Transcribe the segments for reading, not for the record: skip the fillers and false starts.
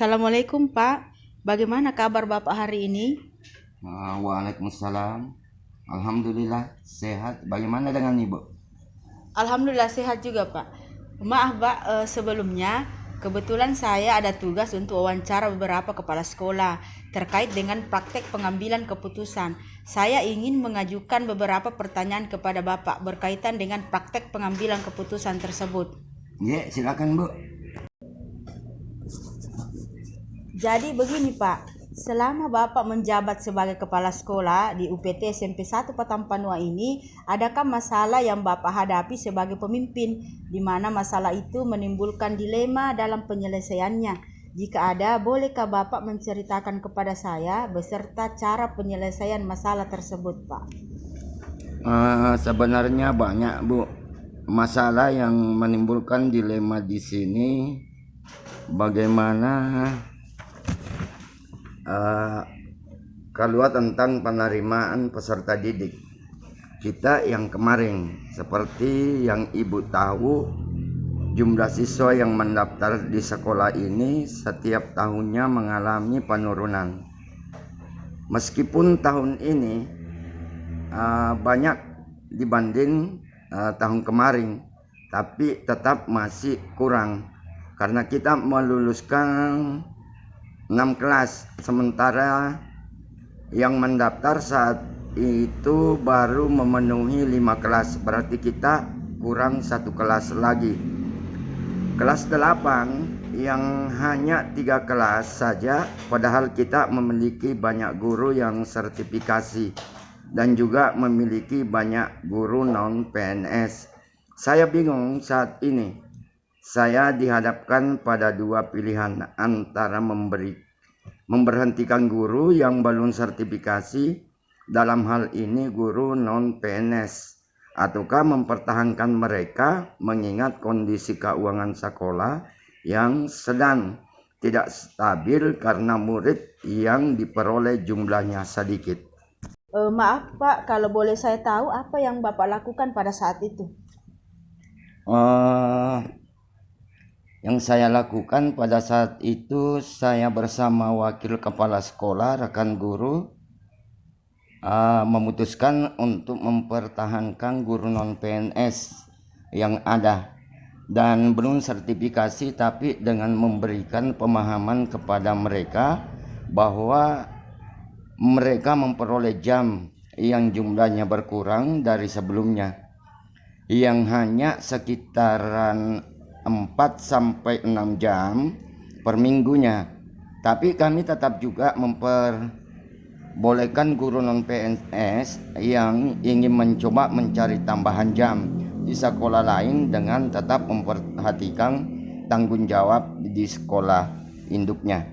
Assalamualaikum Pak, bagaimana kabar Bapak hari ini? Waalaikumsalam. Alhamdulillah sehat. Bagaimana dengan Ibu? Alhamdulillah sehat juga Pak. Maaf Pak, sebelumnya kebetulan saya ada tugas untuk wawancara beberapa kepala sekolah terkait dengan praktek pengambilan keputusan. Saya ingin mengajukan beberapa pertanyaan kepada Bapak berkaitan dengan praktek pengambilan keputusan tersebut. Ya, silakan Bu. Jadi begini Pak, selama Bapak menjabat sebagai kepala sekolah di UPT SMP 1 Patampanua ini, adakah masalah yang Bapak hadapi sebagai pemimpin, di mana masalah itu menimbulkan dilema dalam penyelesaiannya? Jika ada, bolehkah Bapak menceritakan kepada saya beserta cara penyelesaian masalah tersebut, Pak? Sebenarnya banyak Bu masalah yang menimbulkan dilema di sini. Bagaimana kalau tentang penerimaan peserta didik kita yang kemarin, seperti yang Ibu tahu, jumlah siswa yang mendaftar di sekolah ini setiap tahunnya mengalami penurunan. Meskipun tahun ini banyak dibanding tahun kemarin, tapi tetap masih kurang karena kita meluluskan 6 kelas, sementara yang mendaftar saat itu baru memenuhi 5 kelas, berarti kita kurang 1 kelas lagi. Kelas 8 yang hanya 3 kelas saja, padahal kita memiliki banyak guru yang sertifikasi dan juga memiliki banyak guru non PNS. Saya bingung saat ini. Saya dihadapkan pada dua pilihan antara memberhentikan guru yang belum sertifikasi, dalam hal ini guru non PNS, ataukah mempertahankan mereka mengingat kondisi keuangan sekolah yang sedang tidak stabil karena murid yang diperoleh jumlahnya sedikit. Maaf Pak, kalau boleh saya tahu apa yang Bapak lakukan pada saat itu? Yang saya lakukan pada saat itu, saya bersama wakil kepala sekolah, rekan guru, memutuskan untuk mempertahankan guru non PNS yang ada dan belum sertifikasi, tapi dengan memberikan pemahaman kepada mereka bahwa mereka memperoleh jam yang jumlahnya berkurang dari sebelumnya, yang hanya sekitaran 4-6 jam per minggunya. Tapi kami tetap juga memperbolehkan guru non PNS yang ingin mencoba mencari tambahan jam di sekolah lain dengan tetap memperhatikan tanggung jawab di sekolah induknya.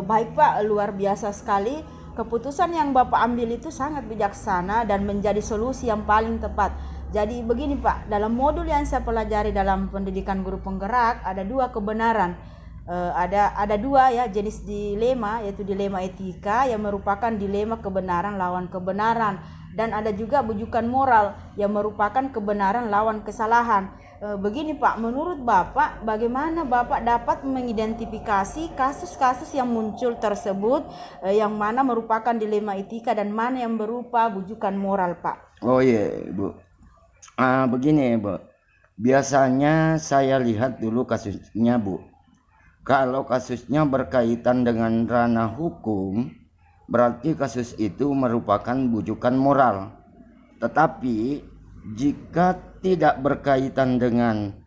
Baik Pak, luar biasa sekali. Keputusan yang Bapak ambil itu sangat bijaksana dan menjadi solusi yang paling tepat. Jadi begini Pak, dalam modul yang saya pelajari dalam pendidikan guru penggerak ada dua kebenaran. Ada dua ya jenis dilema, yaitu dilema etika yang merupakan dilema kebenaran lawan kebenaran, dan ada juga bujukan moral yang merupakan kebenaran lawan kesalahan. Begini Pak, menurut Bapak bagaimana Bapak dapat mengidentifikasi kasus-kasus yang muncul tersebut, yang mana merupakan dilema etika dan mana yang berupa bujukan moral Pak? Oh iya Bu, begini Bu, biasanya saya lihat dulu kasusnya Bu. Kalau kasusnya berkaitan dengan ranah hukum, berarti kasus itu merupakan bujukan moral. Tetapi jika tidak berkaitan dengan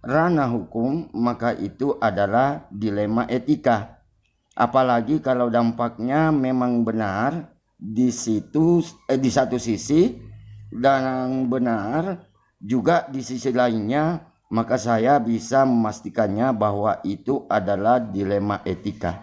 ranah hukum, maka itu adalah dilema etika. Apalagi kalau dampaknya memang benar di satu sisi dan benar juga di sisi lainnya, maka saya bisa memastikannya bahwa itu adalah dilema etika.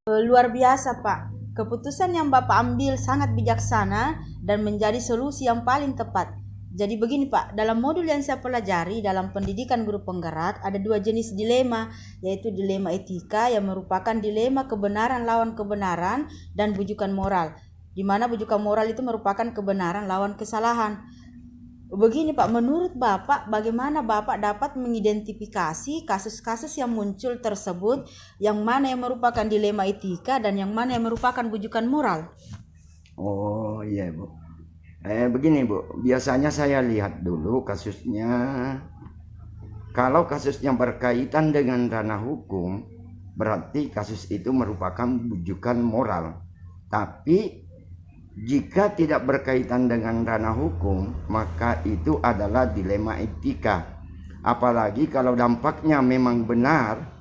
Luar biasa Pak, keputusan yang Bapak ambil sangat bijaksana dan menjadi solusi yang paling tepat. Jadi begini Pak, dalam modul yang saya pelajari dalam pendidikan guru penggerak ada dua jenis dilema, yaitu dilema etika yang merupakan dilema kebenaran lawan kebenaran, dan bujukan moral, di mana bujukan moral itu merupakan kebenaran lawan kesalahan. Begini Pak, menurut Bapak bagaimana Bapak dapat mengidentifikasi kasus-kasus yang muncul tersebut, yang mana yang merupakan dilema etika dan yang mana yang merupakan bujukan moral? Oh iya Bu. Begini Bu, biasanya saya lihat dulu kasusnya. Kalau kasusnya berkaitan dengan ranah hukum, berarti kasus itu merupakan bujukan moral. Tapi jika tidak berkaitan dengan ranah hukum, maka itu adalah dilema etika. Apalagi kalau dampaknya memang benar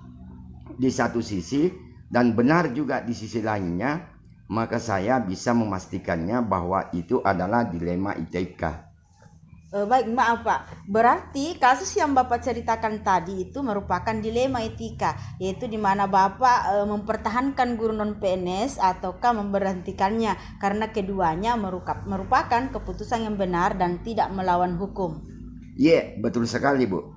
di satu sisi dan benar juga di sisi lainnya, maka saya bisa memastikannya bahwa itu adalah dilema etika. Baik, maaf Pak. Berarti kasus yang Bapak ceritakan tadi itu merupakan dilema etika, yaitu di mana Bapak mempertahankan guru non PNS ataukah memberhentikannya karena keduanya merupakan keputusan yang benar dan tidak melawan hukum. Iya, betul sekali Bu.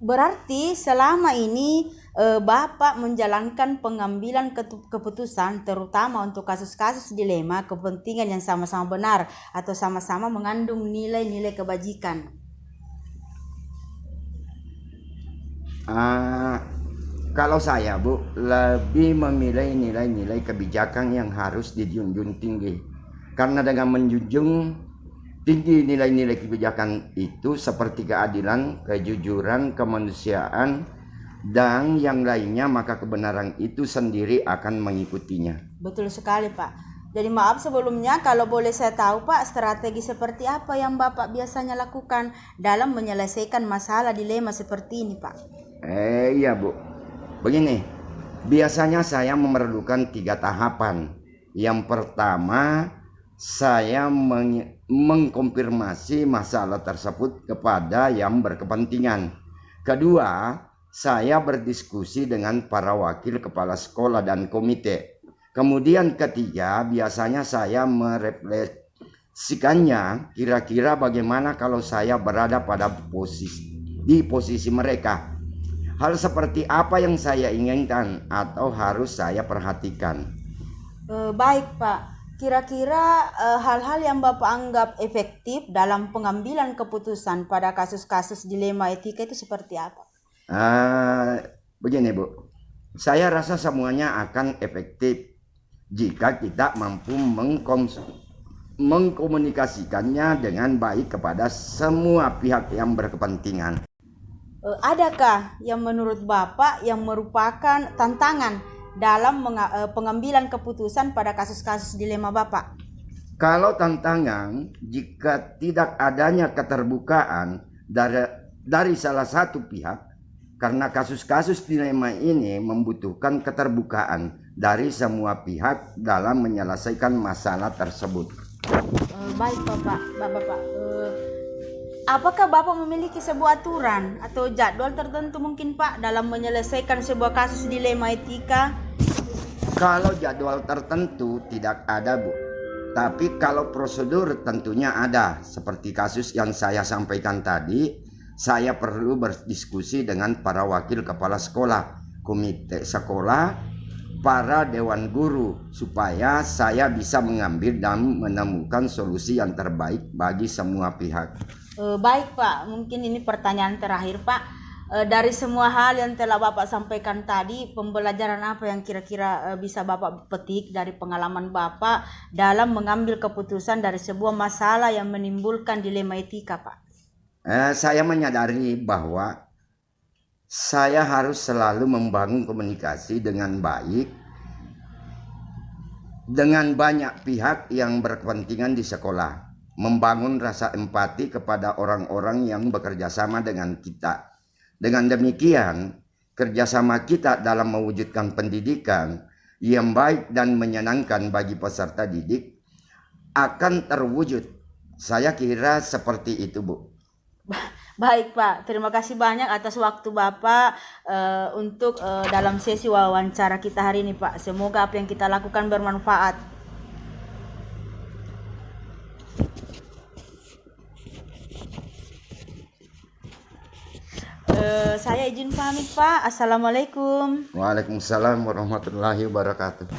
Berarti selama ini Bapak menjalankan pengambilan keputusan terutama untuk kasus-kasus dilema kepentingan yang sama-sama benar atau sama-sama mengandung nilai-nilai kebajikan. Kalau saya Bu, lebih memilih nilai-nilai kebijakan yang harus dijunjung tinggi. Karena dengan menjunjung tinggi nilai-nilai kebijakan itu seperti keadilan, kejujuran, kemanusiaan, dan yang lainnya, maka kebenaran itu sendiri akan mengikutinya. Betul sekali Pak. Jadi maaf sebelumnya, kalau boleh saya tahu Pak, strategi seperti apa yang Bapak biasanya lakukan dalam menyelesaikan masalah dilema seperti ini Pak? Iya Bu, begini, biasanya saya memerlukan 3 tahapan. Yang pertama, saya mengkonfirmasi masalah tersebut kepada yang berkepentingan. Kedua, saya berdiskusi dengan para wakil kepala sekolah dan komite. Kemudian ketiga, biasanya saya merefleksikannya kira-kira bagaimana kalau saya berada pada posisi mereka. Hal seperti apa yang saya inginkan atau harus saya perhatikan. Baik Pak. Kira-kira hal-hal yang Bapak anggap efektif dalam pengambilan keputusan pada kasus-kasus dilema etika itu seperti apa? Begini Bu, saya rasa semuanya akan efektif jika kita mampu mengkomunikasikannya dengan baik kepada semua pihak yang berkepentingan. Adakah yang menurut Bapak yang merupakan tantangan dalam pengambilan keputusan pada kasus-kasus dilema Bapak? Kalau tantangan, jika tidak adanya keterbukaan dari salah satu pihak, karena kasus-kasus dilema ini membutuhkan keterbukaan dari semua pihak dalam menyelesaikan masalah tersebut. Baik Bapak. Apakah Bapak memiliki sebuah aturan atau jadwal tertentu mungkin Pak dalam menyelesaikan sebuah kasus dilema etika? Kalau jadwal tertentu tidak ada Bu, tapi kalau prosedur tentunya ada. Seperti kasus yang saya sampaikan tadi, saya perlu berdiskusi dengan para wakil kepala sekolah, komite sekolah, para dewan guru, supaya saya bisa mengambil dan menemukan solusi yang terbaik bagi semua pihak. Baik Pak, mungkin ini pertanyaan terakhir Pak. Dari semua hal yang telah Bapak sampaikan tadi, pembelajaran apa yang kira-kira bisa Bapak petik dari pengalaman Bapak dalam mengambil keputusan dari sebuah masalah yang menimbulkan dilema etika Pak? Saya menyadari bahwa saya harus selalu membangun komunikasi dengan baik dengan banyak pihak yang berkepentingan di sekolah, membangun rasa empati kepada orang-orang yang bekerja sama dengan kita. Dengan demikian, kerjasama kita dalam mewujudkan pendidikan yang baik dan menyenangkan bagi peserta didik akan terwujud. Saya kira seperti itu Bu. Baik Pak, terima kasih banyak atas waktu Bapak untuk dalam sesi wawancara kita hari ini Pak. Semoga apa yang kita lakukan bermanfaat. Saya izin pamit Pak. Assalamualaikum. Waalaikumsalam warahmatullahi wabarakatuh.